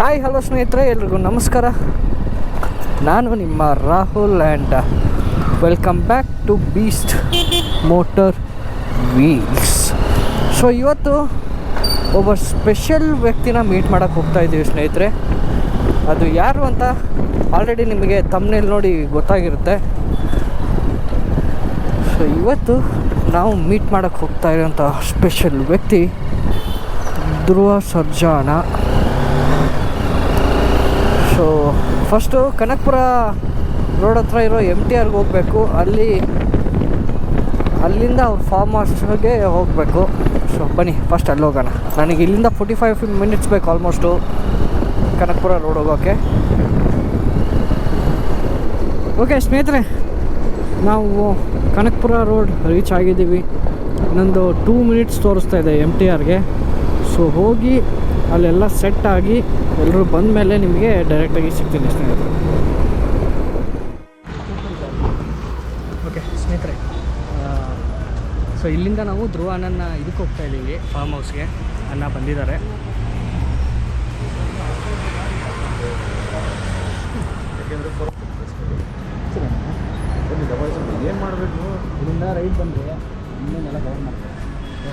Hi hello ಸ್ನೇಹಿತರೆ, ಎಲ್ರಿಗೂ ನಮಸ್ಕಾರ. ನಾನು ನಿಮ್ಮ Rahul and welcome back to Beast Motor Wheels. So ಇವತ್ತು ಒಬ್ಬ ಸ್ಪೆಷಲ್ ವ್ಯಕ್ತಿನ ಮೀಟ್ ಮಾಡೋಕ್ಕೆ ಹೋಗ್ತಾಯಿದ್ದೀವಿ ಸ್ನೇಹಿತರೆ. ಅದು ಯಾರು ಅಂತ ಆಲ್ರೆಡಿ ನಿಮಗೆ ಥಂಬ್ನೇಲ್ ನೋಡಿ ಗೊತ್ತಾಗಿರುತ್ತೆ. ಸೊ ಇವತ್ತು ನಾವು ಮೀಟ್ ಮಾಡೋಕ್ಕೆ ಹೋಗ್ತಾ ಇರೋಂಥ ಸ್ಪೆಷಲ್ ವ್ಯಕ್ತಿ ಧ್ರುವ ಸರ್ಜಾನ. ಸೊ ಫಸ್ಟು ಕನಕಪುರ ರೋಡ್ ಹತ್ರ ಇರೋ MTRಗೆ ಹೋಗಬೇಕು. ಅಲ್ಲಿಂದ ಅವ್ರ ಫಾರ್ಮ್ ಹೌಸ್ಗೆ ಹೋಗಬೇಕು. ಸೊ ಬನ್ನಿ ಫಸ್ಟ್ ಅಲ್ಲಿ ಹೋಗೋಣ. ನನಗೆ ಇಲ್ಲಿಂದ 45 ಮಿನಿಟ್ಸ್ ಬೇಕು ಆಲ್ಮೋಸ್ಟು ಕನಕಪುರ ರೋಡ್ ಹೋಗೋಕ್ಕೆ. ಓಕೆ ಸ್ನೇಹಿತರೆ, ನಾವು ಕನಕಪುರ ರೋಡ್ ರೀಚ್ ಆಗಿದ್ದೀವಿ. ಇನ್ನೊಂದು 2 ಮಿನಿಟ್ಸ್ ತೋರಿಸ್ತಾ ಇದೆ MTRಗೆ. ಸೊ ಹೋಗಿ ಅಲ್ಲೆಲ್ಲ ಸೆಟ್ ಆಗಿ ಎಲ್ಲರೂ ಬಂದ ಮೇಲೆ ನಿಮಗೆ ಡೈರೆಕ್ಟಾಗಿ ಸಿಗ್ತೀನಿ ಸ್ನೇಹಿತರೆ. ಓಕೆ ಸ್ನೇಹಿತರೆ, ಸೊ ಇಲ್ಲಿಂದ ನಾವು ಧ್ರುವ ಅಣ್ಣನ ಇದಕ್ಕೆ ಹೋಗ್ತಾ ಇದ್ದೀವಿ, ಫಾರ್ಮ್ ಹೌಸ್ಗೆ. ಅಣ್ಣ ಬಂದಿದ್ದಾರೆ. ಏನು ಮಾಡಬೇಕು? ಇಲ್ಲಿಂದ ರೈಟ್ ಬಂದರೆ ಇನ್ನೇನೆಲ್ಲ ಕವರ್ ಮಾಡ್ತಾರೆ.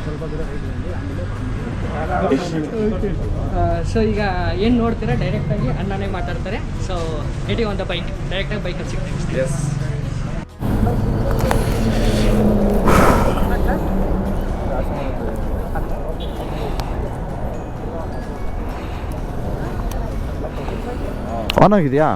ಸ್ವಲ್ಪ ದೂರ ರೈಟ್ ಬಂದು ಆಮೇಲೆ ಸೊ ಈಗ ಏನು ನೋಡ್ತೀರಾ, ಡೈರೆಕ್ಟಾಗಿ ಅಣ್ಣನೇ ಮಾತಾಡ್ತಾರೆ. So getting on the bike, ಡೈರೆಕ್ಟಾಗಿ ಬೈಕಲ್ಲಿ ಸಿಗ್ತೀವಿ. ಎಸ್, ಆನ್ ಆಗಿದೆಯಾ?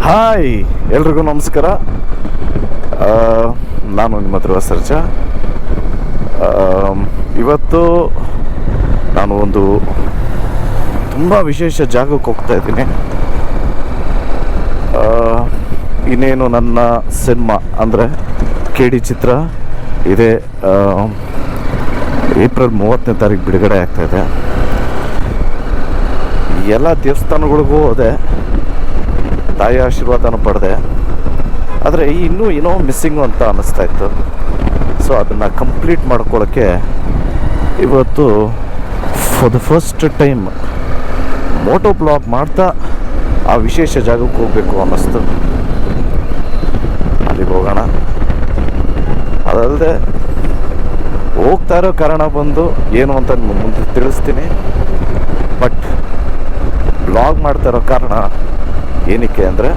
ಹಾಯ್, ಎಲ್ರಿಗೂ ನಮಸ್ಕಾರ. ನಾನು ನಿಮ್ಮ ಧ್ರುವ ಸರ್ಜಾ. ಇವತ್ತು ನಾನು ಒಂದು ತುಂಬ ವಿಶೇಷ ಜಾಗಕ್ಕೆ ಹೋಗ್ತಾ ಇದ್ದೀನಿ. ಇನ್ನೇನು ನನ್ನ ಸಿನಿಮಾ ಅಂದರೆ KD ಚಿತ್ರ ಇದೇ ಏಪ್ರಿಲ್ 30ನೇ ತಾರೀಕು ಬಿಡುಗಡೆ ಆಗ್ತಾಯಿದೆ. ಎಲ್ಲ ದೇವಸ್ಥಾನಗಳಿಗೂ ಹೋದೆ, ತಾಯಿ ಆಶೀರ್ವಾದನ ಪಡೆದೆ. ಆದರೆ ಇನ್ನೂ ಏನೋ ಮಿಸ್ಸಿಂಗು ಅಂತ ಅನ್ನಿಸ್ತಾ ಇತ್ತು. ಸೊ ಅದನ್ನು ಕಂಪ್ಲೀಟ್ ಮಾಡ್ಕೊಳ್ಳೋಕ್ಕೆ ಇವತ್ತು for the first time moto blog ಮಾಡ್ತಾ ಆ ವಿಶೇಷ ಜಾಗಕ್ಕೆ ಹೋಗಬೇಕು ಅನ್ನಿಸ್ತು. ಅಲ್ಲಿಗೆ ಹೋಗೋಣ. ಅದಲ್ಲದೆ ಹೋಗ್ತಾ ಇರೋ ಕಾರಣ ಬಂದು ಏನು ಅಂತ ಮುಂದೆ ತಿಳಿಸ್ತೀನಿ. ಬಟ್ ಬ್ಲಾಗ್ ಮಾಡ್ತಾ ಇರೋ ಕಾರಣ ಏನಕ್ಕೆ ಅಂದರೆ,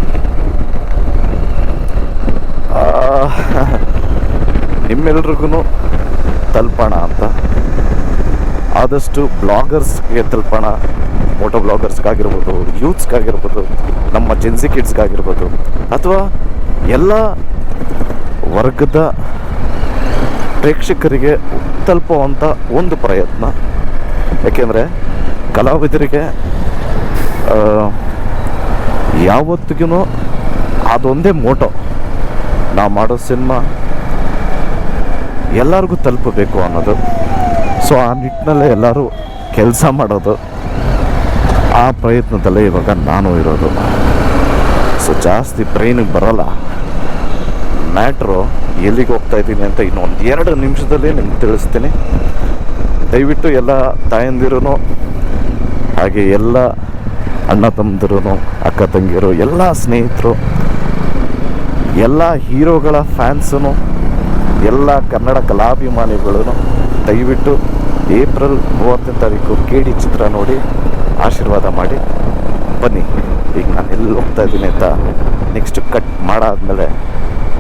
ನಿಮ್ಮೆಲ್ರಿಗೂ ತಲುಪೋಣ ಅಂತ. ಆದಷ್ಟು ಬ್ಲಾಗರ್ಸ್ಗೆ ತಲುಪೋಣ. ಮೋಟೋ ಬ್ಲಾಗರ್ಸ್ಗಾಗಿರ್ಬೋದು, ಯೂತ್ಸ್ಗಾಗಿರ್ಬೋದು, ನಮ್ಮ ಜೆನ್ಸಿ ಕಿಡ್ಸ್ಗಾಗಿರ್ಬೋದು, ಅಥವಾ ಎಲ್ಲ ವರ್ಗದ ಪ್ರೇಕ್ಷಕರಿಗೆ ತಲುಪುವಂಥ ಒಂದು ಪ್ರಯತ್ನ. ಯಾಕೆಂದರೆ ಕಲಾವಿದರಿಗೆ ಯಾವತ್ತಿಗೂ ಅದೊಂದೇ ಮೋಟೋ, ನಾವು ಮಾಡೋ ಸಿನಿಮಾ ಎಲ್ಲರಿಗೂ ತಲುಪಬೇಕು ಅನ್ನೋದು. ಸೊ ಆ ನಿಟ್ಟಿನಲ್ಲೇ ಎಲ್ಲರೂ ಕೆಲಸ ಮಾಡೋದು, ಆ ಪ್ರಯತ್ನದಲ್ಲೇ ಇವಾಗ ನಾನು ಇರೋದು. ಸೊ ಜಾಸ್ತಿ ಬ್ರೈನಿಗೆ ಬರೋಲ್ಲ. ಮ್ಯಾಟ್ರು ಎಲ್ಲಿಗೆ ಹೋಗ್ತಾ ಇದ್ದೀನಿ ಅಂತ ಇನ್ನೊಂದು 2 ನಿಮಿಷದಲ್ಲಿ ನಿಮ್ಗೆ ತಿಳಿಸ್ತೀನಿ. ದಯವಿಟ್ಟು ಎಲ್ಲ ತಾಯಂದಿರೂ, ಹಾಗೆ ಎಲ್ಲ ಅಣ್ಣ ತಮ್ಮಂದಿರು, ಅಕ್ಕ ತಂಗಿಯರು, ಎಲ್ಲ ಸ್ನೇಹಿತರು, ಎಲ್ಲ ಹೀರೋಗಳ ಫ್ಯಾನ್ಸು, ಎಲ್ಲ ಕನ್ನಡ ಕಲಾಭಿಮಾನಿಗಳು ದಯವಿಟ್ಟು ಏಪ್ರಿಲ್ 30ನೇ ತಾರೀಕು KD ಚಿತ್ರ ನೋಡಿ ಆಶೀರ್ವಾದ ಮಾಡಿ ಬನ್ನಿ. ಈಗ ನಾನು ಎಲ್ಲಿ ಹೋಗ್ತಾ ಇದ್ದೀನಿ ಅಂತ ನೆಕ್ಸ್ಟ್ ಕಟ್ ಮಾಡಾದ್ಮೇಲೆ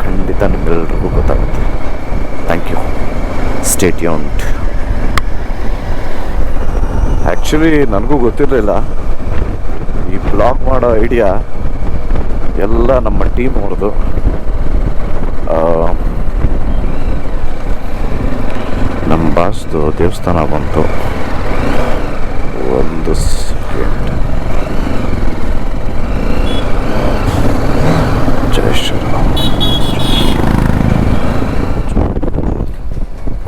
ಖಂಡಿತ ನಿಮ್ಮೆಲ್ಲರಿಗೂ ಗೊತ್ತಾಗುತ್ತೆ. Thank you. Stay tuned. Actually ನನಗೂ ಗೊತ್ತಿರಲಿಲ್ಲ ಈ ಬ್ಲಾಗ್ ಮಾಡೋ ಐಡಿಯಾ ಎಲ್ಲ ನಮ್ಮ ಟೀಮ್ ಅವ್ರದ್ದು. ನಮ್ಮ ಬಾಸ್ದು ದೇವಸ್ಥಾನ ಬಂತು. ಒಂದು ಸೆಕೆಂಡ್. ಜೈ ಶ್ರೀರಾಮ್.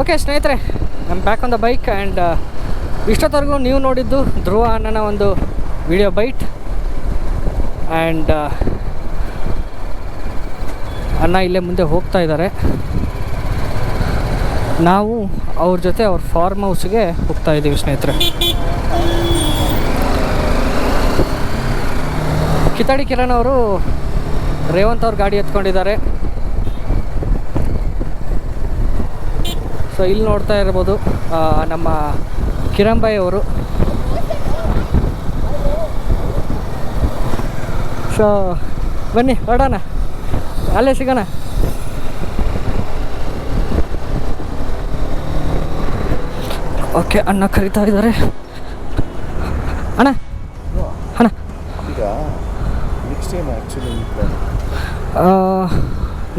ಓಕೆ ಸ್ನೇಹಿತರೆ, I'm back on the bike. And ಇಷ್ಟೊತ್ತವರೆಗೂ ನೀವು ನೋಡಿದ್ದು ಧ್ರುವ ಅಣ್ಣನ ಒಂದು ವಿಡಿಯೋ ಬೈಟ್. ಆ್ಯಂಡ್ ಅಣ್ಣ ಇಲ್ಲೇ ಮುಂದೆ ಹೋಗ್ತಾ ಇದ್ದಾರೆ. ನಾವು ಅವ್ರ ಜೊತೆ ಅವ್ರ ಫಾರ್ಮ್ ಹೌಸ್ಗೆ ಹೋಗ್ತಾ ಇದ್ದೀವಿ ಸ್ನೇಹಿತರೆ. ಕಿತಾಡಿ ಕಿರಣ್ ಅವರು ರೇವಂತ್ ಅವ್ರ ಗಾಡಿ ಎತ್ಕೊಂಡಿದ್ದಾರೆ. ಸೊ ಇಲ್ಲಿ ನೋಡ್ತಾ ಇರ್ಬೋದು ನಮ್ಮ ಕಿರಣ್ ಬಾಯ್ ಅವರು. ಸೊ ಬನ್ನಿ ಹೊರಡೋಣ, ಅಲ್ಲೇ ಸಿಗೋಣ. ಓಕೆ, ಅಣ್ಣ ಕರಿತಾ ಇದ್ದಾರೆ. ಅಣ್ಣ ಅಣ್ಣ ಈಗ ನೆಕ್ಸ್ಟ್ ಏನು actually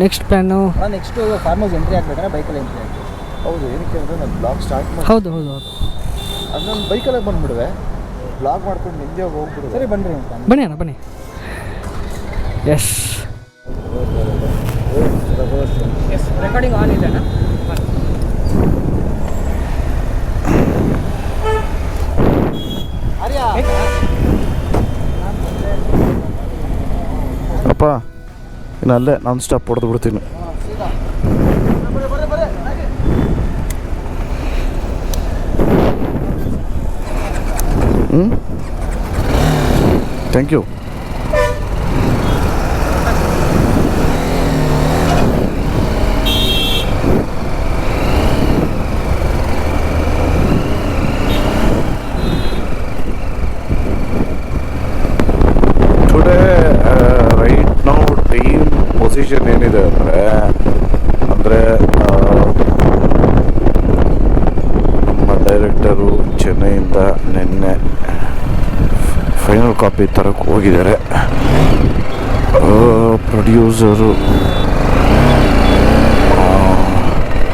next plan next farm house entry ಆಗಬೇಕಂದ್ರೆ ಬೈಕಲ್ಲಿ ಎಂಟ್ರಿ ಆಗಬೇಕು. ಹೌದು, ಏನಕ್ಕೆ ಅಂದರೆ ನಾನು ಬ್ಲಾಗ್ ಸ್ಟಾರ್ಟ್ ಮಾಡಿ ಹೌದು ಹೌದು ಹೌದು ಅದು ನಾನು ಬೈಕಲ್ಲೇ ಬಂದುಬಿಡುವೆ, ಬ್ಲಾಗ್ ಮಾಡ್ಕೊಂಡು ನಿಂದೆ ಹೋಗ್ಬಿಡುವೆ. ಸರಿ ಬನ್ನಿರಿ ಅಂತ. ಬನ್ನಿ ಅಣ್ಣ ಬನ್ನಿ. ಎಸ್ ಎಸ್, ರೆಕಾರ್ಡಿಂಗ್ ಆನ್ ಇದೆ ಅಣ್ಣ. ಅಪ್ಪ ಇನ್ನು ಅಲ್ಲೇ ನಾನ್ ಸ್ಟಾಪ್ ಹೊಡೆದು ಬಿಡ್ತೀನಿ. Thank you. ರೈಟ್ ನಾವು ಟೀಮ್ ಪೊಸಿಷನ್ ಏನಿದೆ ಅಂದರೆ ನಮ್ಮ ಡೈರೆಕ್ಟರು ಚೆನ್ನೈಯಿಂದ ನಿನ್ನೆ ಫೈನಲ್ ಕಾಪಿ ತರಕ್ಕೆ ಹೋಗಿದ್ದಾರೆ. ಪ್ರೊಡ್ಯೂಸರು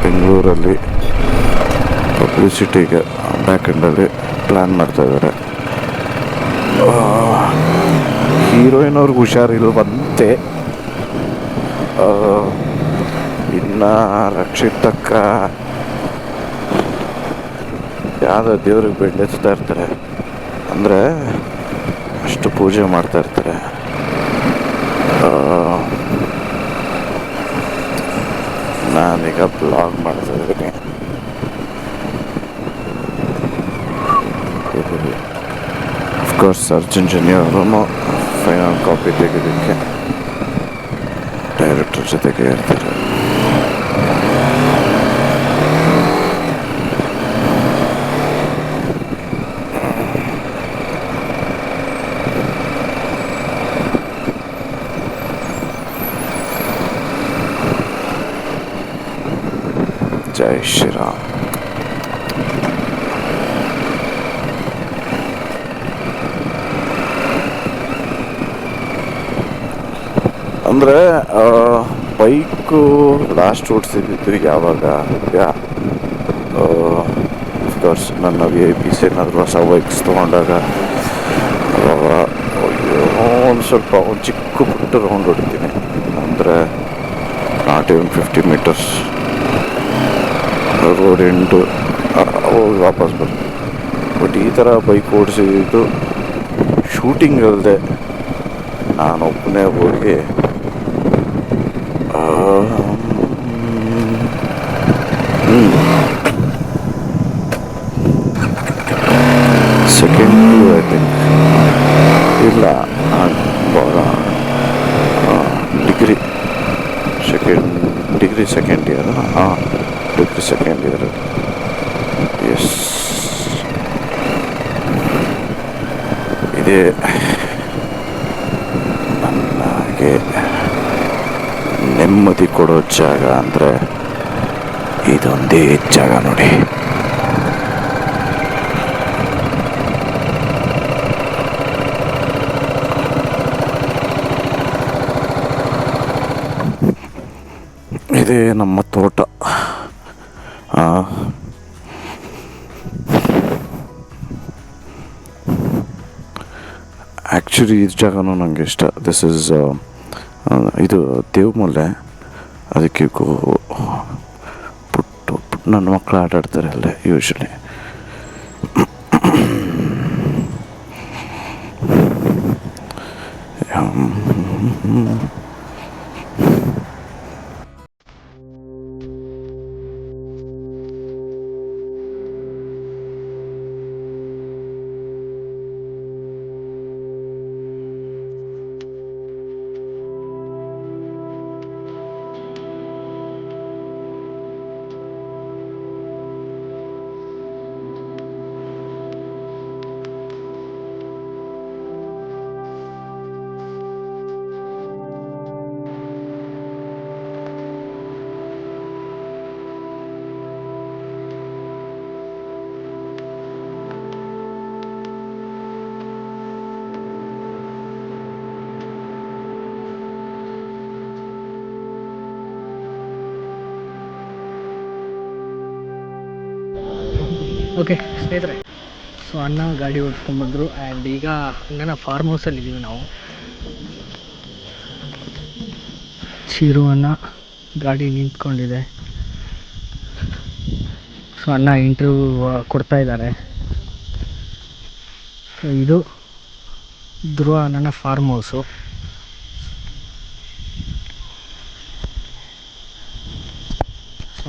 ಬೆಂಗಳೂರಲ್ಲಿ ಪಬ್ಲಿಸಿಟಿಗೆ ಬ್ಯಾಕ್ ಎಂಡಲ್ಲಿ ಪ್ಲ್ಯಾನ್ ಮಾಡ್ತಾಯಿದ್ದಾರೆ. ಹೀರೋಯಿನ್ ಅವ್ರಿಗೆ ಹುಷಾರಿಲ್ವಂತೆ. ಇನ್ನು ರಕ್ಷಿತಕ್ಕ ಯಾವುದೋ ದೇವ್ರಿಗೆ ಬೆಳೆಸ್ತಾ ಇರ್ತಾರೆ, ಅಂದರೆ ಅಷ್ಟು ಪೂಜೆ ಮಾಡ್ತಾ ಇರ್ತಾರೆ. ನಾನೀಗ ಬ್ಲಾಗ್ ಮಾಡ್ತಾ ಇದ್ದೀನಿ. Of course search engineer final copy ತೆಗೆಯೋದಕ್ಕೆ ಡೈರೆಕ್ಟರ್ ಜೊತೆಗೆ ಇರ್ತಾರೆ. ಜೈ ಶ್ರೀರಾಮ್. ಅಂದರೆ ಬೈಕು ಲಾಸ್ಟ್ ಓಡಿಸಿದ್ದು ಯಾವಾಗ, ಅಫ್ಕೋರ್ಸ್ ನನ್ನ VIP ಏನಾದರೂ ಹೊಸ ಬೈಕ್ಸ್ ತೊಗೊಂಡಾಗ ಒಂದು ಸ್ವಲ್ಪ ಒಂದು ಚಿಕ್ಕ ಪುಟ್ಟ ರೌಂಡ್ ಹೊಡಿತೀನಿ. ಅಂದರೆ ನಾಟ್ ಇವನ್ 50 ಮೀಟರ್ಸ್ ರೋಡ್ ಎಂಟು ಹೋಗಿ ವಾಪಸ್ ಬರ್ತೀನಿ. ಬಟ್ ಈ ಥರ ಬೈಕ್ ಓಡಿಸಿದ್ದು ಶೂಟಿಂಗ್ ಅಲ್ಲದೆ ನಾನೊಬ್ಬನೇ ಹೋಗಿ ಸೆಕೆಂಡ್ ಐ ಥಿಂಕ್ ಇಲ್ಲ degree second year. Degree second year. Yes, ಇದೇ ನನಗೆ ನೆಮ್ಮದಿ ಕೊಡೋ ಜಾಗ ಅಂದರೆ ಇದೊಂದೇ ಜಾಗ ನೋಡಿ. ಇದೇ ನಮ್ಮ ತೋಟ. ಆ್ಯಕ್ಚುಲಿ ಈ ಜಾಗನೂ ನನಗೆ ಇಷ್ಟ. ದಿಸ್ ಈಸ್ ಇದು ದೇವಮೂಲೆ. ಅದಕ್ಕೆ ಪುಟ್ಟ ನನ್ನ ಮಕ್ಕಳು ಆಟ ಆಡ್ತಾರೆ ಅಲ್ಲೇ ಯೂಶ್ವಲಿ. ಓಕೆ ಸ್ನೇಹಿತರೆ, ಸೊ ಅಣ್ಣ ಗಾಡಿ ಓಡಿಸ್ಕೊಂಡ್ಬಂದರು ಆ್ಯಂಡ್ ಈಗ ಅಣ್ಣನ ಫಾರ್ಮ್ ಹೌಸಲ್ಲಿ ಇದ್ದೀವಿ ನಾವು. ಚೀರು ಅಣ್ಣ ಗಾಡಿ ನಿಂತ್ಕೊಂಡಿದೆ. ಸೊ ಅಣ್ಣ ಇಂಟರ್ವ್ಯೂ ಕೊಡ್ತಾ ಇದ್ದಾರೆ. ಸೊ ಇದು ಧ್ರುವ ಅಣ್ಣನ ಫಾರ್ಮ್ ಹೌಸು.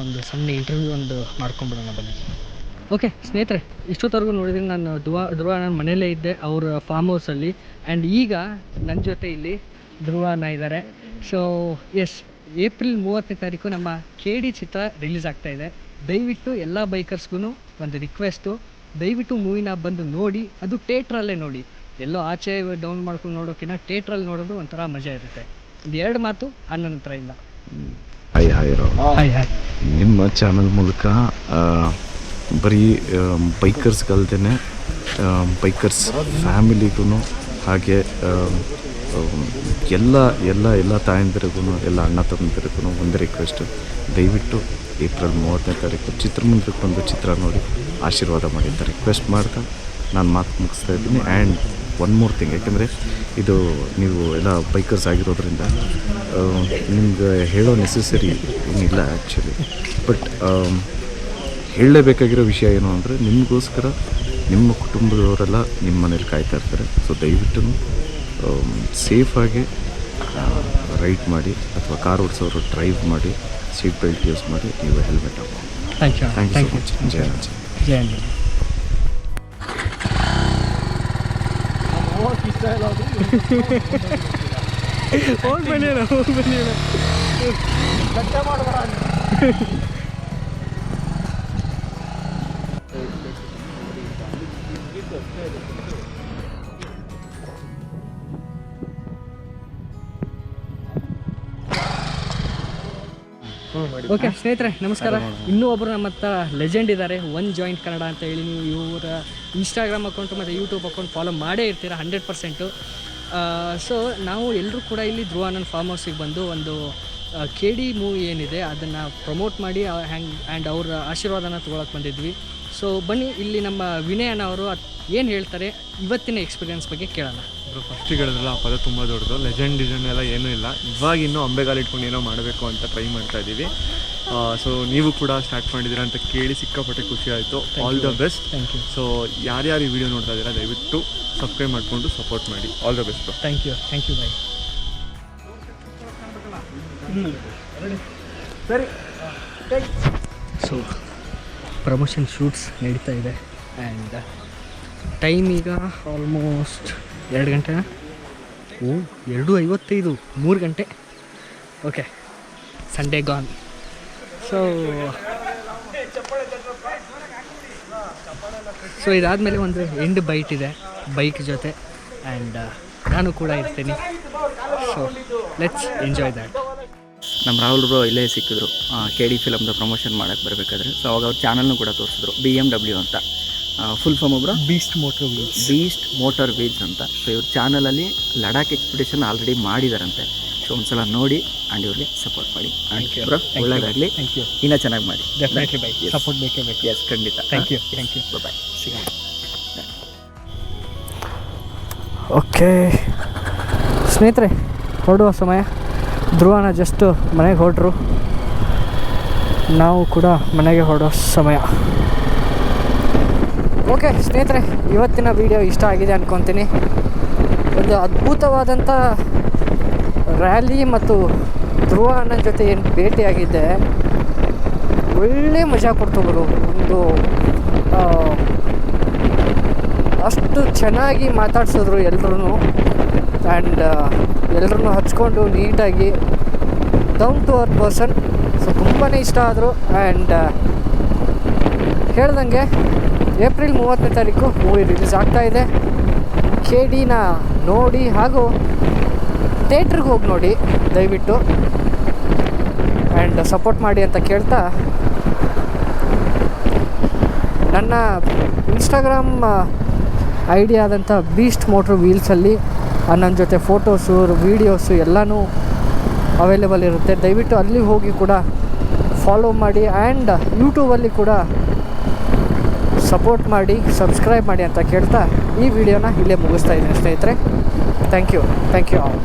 ಒಂದು ಸಣ್ಣ ಇಂಟರ್ವ್ಯೂ ಒಂದು ಮಾಡ್ಕೊಂಬಿಡೋಣ ಬನ್ನಿ. ಓಕೆ ಸ್ನೇಹಿತರೆ, ಇಷ್ಟೊತ್ತವರೆಗೂ ನೋಡಿದರೆ ನಾನು ಧ್ರುವ ನನ್ನ ಮನೆಯಲ್ಲೇ ಇದ್ದೆ ಅವ್ರ ಫಾರ್ಮ್ ಹೌಸಲ್ಲಿ. ಆ್ಯಂಡ್ ಈಗ ನನ್ನ ಜೊತೆ ಇಲ್ಲಿ ಧ್ರುವ ಅಣ್ಣ ಇದ್ದಾರೆ. ಸೊ ಎಸ್, ಏಪ್ರಿಲ್ 30ನೇ ತಾರೀಕು ನಮ್ಮ KD ಚಿತ್ರ ರಿಲೀಸ್ ಆಗ್ತಾಯಿದೆ. ದಯವಿಟ್ಟು ಎಲ್ಲ ಬೈಕರ್ಸ್ಗೂ ಒಂದು ರಿಕ್ವೆಸ್ಟು, ದಯವಿಟ್ಟು ಮೂವಿನ ಬಂದು ನೋಡಿ. ಅದು ಥಿಯೇಟ್ರಲ್ಲೇ ನೋಡಿ, ಎಲ್ಲೋ ಆಚೆ ಡೌನ್ ಮಾಡ್ಕೊಂಡು ನೋಡೋಕ್ಕಿಂತ ಥಿಯೇಟ್ರಲ್ಲಿ ನೋಡೋದು ಒಂಥರ ಮಜಾ ಇರುತ್ತೆ. ಒಂದು 2 ಮಾತು ಅಣ್ಣನ ಹತ್ರ ಇಲ್ಲ. Hi hi hi hi. ನಿಮ್ಮ ಚಾನಲ್ ಮೂಲಕ ಬರೀ ಬೈಕರ್ಸ್ಗಲ್ದೇ ಬೈಕರ್ಸ್ ಫ್ಯಾಮಿಲಿಗೂ ಹಾಗೆ ಎಲ್ಲ ತಾಯಂದಿರಿಗೂ ಎಲ್ಲ ಅಣ್ಣ ತಮ್ಮಂದಿರಿಗೂ ಒಂದು ರಿಕ್ವೆಸ್ಟು, ದಯವಿಟ್ಟು ಏಪ್ರಿಲ್ 30ನೇ ತಾರೀಕು ಚಿತ್ರಮಂದಿರಕ್ಕೆ ಬಂದು ಚಿತ್ರ ನೋಡಿ ಆಶೀರ್ವಾದ ಮಾಡಿ ಅಂತ ರಿಕ್ವೆಸ್ಟ್ ಮಾಡ್ತಾ ನಾನು ಮಾತು ಮುಗಿಸ್ತಾ ಇದ್ದೀನಿ. ಆ್ಯಂಡ್ ಒನ್ ಮೋರ್ ಥಿಂಗ್, ಯಾಕೆಂದರೆ ಇದು ನೀವು ಎಲ್ಲ ಬೈಕರ್ಸ್ ಆಗಿರೋದ್ರಿಂದ ನಿಮ್ಗೆ ಹೇಳೋ ನೆಸೆಸರಿ ಏನಿಲ್ಲ ಆ್ಯಕ್ಚುಲಿ. ಬಟ್ ಹೇಳಲೇಬೇಕಾಗಿರೋ ವಿಷಯ ಏನು ಅಂದರೆ, ನಿಮಗೋಸ್ಕರ ನಿಮ್ಮ ಕುಟುಂಬದವರೆಲ್ಲ ನಿಮ್ಮ ಮನೇಲಿ ಕಾಯ್ತಾ ಇರ್ತಾರೆ. ಸೊ ದಯವಿಟ್ಟು ಸೇಫಾಗಿ ರೈಡ್ ಮಾಡಿ, ಅಥವಾ ಕಾರ್ ಓಡಿಸೋರು ಡ್ರೈವ್ ಮಾಡಿ, ಸೀಟ್ ಬೆಲ್ಟ್ ಯೂಸ್ ಮಾಡಿ, ನೀವು ಹೆಲ್ಮೆಟ್ ಹಾಕಿ. Thank you thank you so much. ಜಯ ರಾಜ. ಜಯ ಹಿಂದ್. ಹೋಗಿ ಬನ್ನಿ ಓಕೆ ಸ್ನೇಹಿತರೆ, ನಮಸ್ಕಾರ. ಇನ್ನೂ ಒಬ್ಬರು ನಮ್ಮ ಹತ್ರ ಲೆಜೆಂಡ್ ಇದ್ದಾರೆ, ಒನ್ ಜಾಯಿಂಟ್ ಕನ್ನಡ ಅಂತ ಹೇಳಿ. ನೀವು ಇವರ ಇನ್ಸ್ಟಾಗ್ರಾಮ್ ಅಕೌಂಟು ಮತ್ತು ಯೂಟ್ಯೂಬ್ ಅಕೌಂಟ್ ಫಾಲೋ ಮಾಡೇ ಇರ್ತೀರ 100%. ಸೊ ನಾವು ಎಲ್ಲರೂ ಕೂಡ ಇಲ್ಲಿ ಧ್ರುವ ಅಣ್ಣನ ಫಾರ್ಮ್ ಹೌಸಿಗೆ ಬಂದು ಒಂದು KD ಮೂವಿ ಏನಿದೆ ಅದನ್ನು ಪ್ರಮೋಟ್ ಮಾಡಿ ಆ್ಯಂಡ್ ಅವ್ರ ಆಶೀರ್ವಾದನ ತೊಗೊಳಕ್ಕೆ ಬಂದಿದ್ವಿ. ಸೊ ಬನ್ನಿ, ಇಲ್ಲಿ ನಮ್ಮ ವಿನಯ್ ಅಣ್ಣ ಅವರು ಏನು ಹೇಳ್ತಾರೆ ಇವತ್ತಿನ ಎಕ್ಸ್ಪೀರಿಯನ್ಸ್ ಬಗ್ಗೆ ಕೇಳೋಣ. ಫಸ್ಟಿಗೆ ಹೇಳಿದ್ರಲ್ಲ, ಆ ಪದ ತುಂಬ ದೊಡ್ಡದು. ಲೆಜೆಂಡ್ ಎಲ್ಲ ಏನೂ ಇಲ್ಲ, ಇವಾಗ ಇನ್ನೂ ಅಂಬೆಗಾಲು ಇಟ್ಕೊಂಡು ಏನೋ ಮಾಡಬೇಕು ಅಂತ ಟ್ರೈ ಮಾಡ್ತಾ ಇದ್ದೀವಿ. ಸೊ ನೀವು ಕೂಡ ಸ್ಟಾರ್ಟ್ ಮಾಡಿದ್ದೀರಾ ಅಂತ ಕೇಳಿ ಸಿಕ್ಕಾಪಟ್ಟೆ ಖುಷಿ ಆಯಿತು. All the best. Thank you. So ಯಾರ್ಯಾರು ಈ ವಿಡಿಯೋ ನೋಡ್ತಾ ಇದ್ದೀರಾ ದಯವಿಟ್ಟು ಸಬ್ಸ್ಕ್ರೈಬ್ ಮಾಡಿಕೊಂಡು ಸಪೋರ್ಟ್ ಮಾಡಿ. All the best. Thank you bye. ಸರಿ, ಸೊ ಪ್ರಮೋಷನ್ ಶೂಟ್ಸ್ ನಡೀತಾ ಇದೆ ಆ್ಯಂಡ್ ಟೈಮ್ ಈಗ ಆಲ್ಮೋಸ್ಟ್ 2 ಗಂಟೆ. 2:55, 3 ಗಂಟೆ. Okay, Sunday gone. ಸೊ ಇದಾದಮೇಲೆ ಒಂದು ಎಂಡ್ ಬೈಟ್ ಇದೆ ಬೈಕ್ ಜೊತೆ, ಆ್ಯಂಡ್ ನಾನು ಕೂಡ ಇರ್ತೀನಿ. So let's enjoy that. ನಮ್ಮ ರಾಹುಲ್ ಬ್ರೋ ಇಲ್ಲೇ ಸಿಕ್ಕಿದ್ರು KD ಫಿಲಮ್ದು ಪ್ರಮೋಷನ್ ಮಾಡೋಕ್ಕೆ ಬರಬೇಕಾದ್ರೆ. ಸೊ ಅವಾಗ ಅವ್ರ ಚಾನಲ್ನು ಕೂಡ ತೋರಿಸಿದ್ರು, BMW ಅಂತ. ಫುಲ್ ಫಾರ್ಮ್ ಒಬ್ಬರು ಬೀಸ್ಟ್ ಮೋಟರ್ ವೀಲ್ಸ್ ಅಂತ. ಸೊ ಇವ್ರ ಚಾನಲಲ್ಲಿ ಲಡಾಖ್ ಎಕ್ಸ್ಪಿಡಿಷನ್ ಆಲ್ರೆಡಿ ಮಾಡಿದಾರಂತೆ. ಸೊ ಒಂದ್ಸಲ ನೋಡಿ ಆ್ಯಂಡ್ ಇವ್ರಿಗೆ ಸಪೋರ್ಟ್ ಮಾಡಿ. ಬ್ರೋ ಒಳ್ಳೆಯದಾಗಲಿ, ಇನ್ನೂ ಚೆನ್ನಾಗಿ ಮಾಡಿ. ಡೆಫಿನೆಟ್ಲಿ ಬೈ, ಸಪೋರ್ಟ್ ಬೇಕೇ ಬೇಕು. ಎಸ್, ಖಂಡಿತ. Thank you. ಬಾಯ್. ಸಿಗೋಣ. ಓಕೆ ಸ್ನೇಹಿತರೆ, ಹೊರಡುವ ಸಮಯ. ಧ್ರುವನ ಜಸ್ಟ್ ಮನೆಗೆ ಹೊರಟ್ರು. ನಾವು ಕೂಡ ಮನೆಗೆ ಹೊರಡೋ ಸಮಯ. ಓಕೆ ಸ್ನೇಹಿತರೆ, ಇವತ್ತಿನ ವಿಡಿಯೋ ಇಷ್ಟ ಆಗಿದೆ ಅಂದ್ಕೊತೀನಿ. ಒಂದು ಅದ್ಭುತವಾದಂಥ ರ್ಯಾಲಿ ಮತ್ತು ಧ್ರುವ ಅಣ್ಣನ ಜೊತೆ ಏನು ಭೇಟಿಯಾಗಿದ್ದೆ, ಒಳ್ಳೆ ಮಜಾ ಕೊಡ್ತು ಗುರು. ಒಂದು ಅಷ್ಟು ಚೆನ್ನಾಗಿ ಮಾತಾಡ್ಸಿದ್ರು ಎಲ್ಲರೂ. ಆ್ಯಂಡ್ ಎಲ್ಲರನ್ನೂ ಹಚ್ಕೊಂಡು ನೀಟಾಗಿ down to earth person. So ತುಂಬಾ ಇಷ್ಟ ಆದರು. ಆ್ಯಂಡ್ ಹೇಳ್ದಂಗೆ ಏಪ್ರಿಲ್ 30ನೇ ತಾರೀಕು ಮೂವಿ ರಿಲೀಸ್ ಆಗ್ತಾಯಿದೆ. KDನ ನೋಡಿ ಹಾಗೂ ಥಿಯೇಟ್ರಿಗೆ ಹೋಗಿ ನೋಡಿ ದಯವಿಟ್ಟು. ಆ್ಯಂಡ್ ಸಪೋರ್ಟ್ ಮಾಡಿ ಅಂತ ಕೇಳ್ತಾ, ನನ್ನ ಇನ್ಸ್ಟಾಗ್ರಾಮ್ ID ಆದಂಥ ಬೀಸ್ಟ್ ಮೋಟ್ರ್ ವೀಲ್ಸಲ್ಲಿ ನನ್ನ ಜೊತೆ ಫೋಟೋಸು ವೀಡಿಯೋಸು ಎಲ್ಲನೂ ಅವೈಲೇಬಲ್ ಇರುತ್ತೆ. ದಯವಿಟ್ಟು ಅಲ್ಲಿ ಹೋಗಿ ಕೂಡ ಫಾಲೋ ಮಾಡಿ. ಆ್ಯಂಡ್ ಯೂಟ್ಯೂಬಲ್ಲಿ ಕೂಡ ಸಪೋರ್ಟ್ ಮಾಡಿ, ಸಬ್ಸ್ಕ್ರೈಬ್ ಮಾಡಿ ಅಂತ ಕೇಳ್ತಾ ಈ ವಿಡಿಯೋನ ಇಲ್ಲೇ ಮುಗಿಸ್ತಾ ಇದ್ದೀನಿ ಸ್ನೇಹಿತರೆ. Thank you all.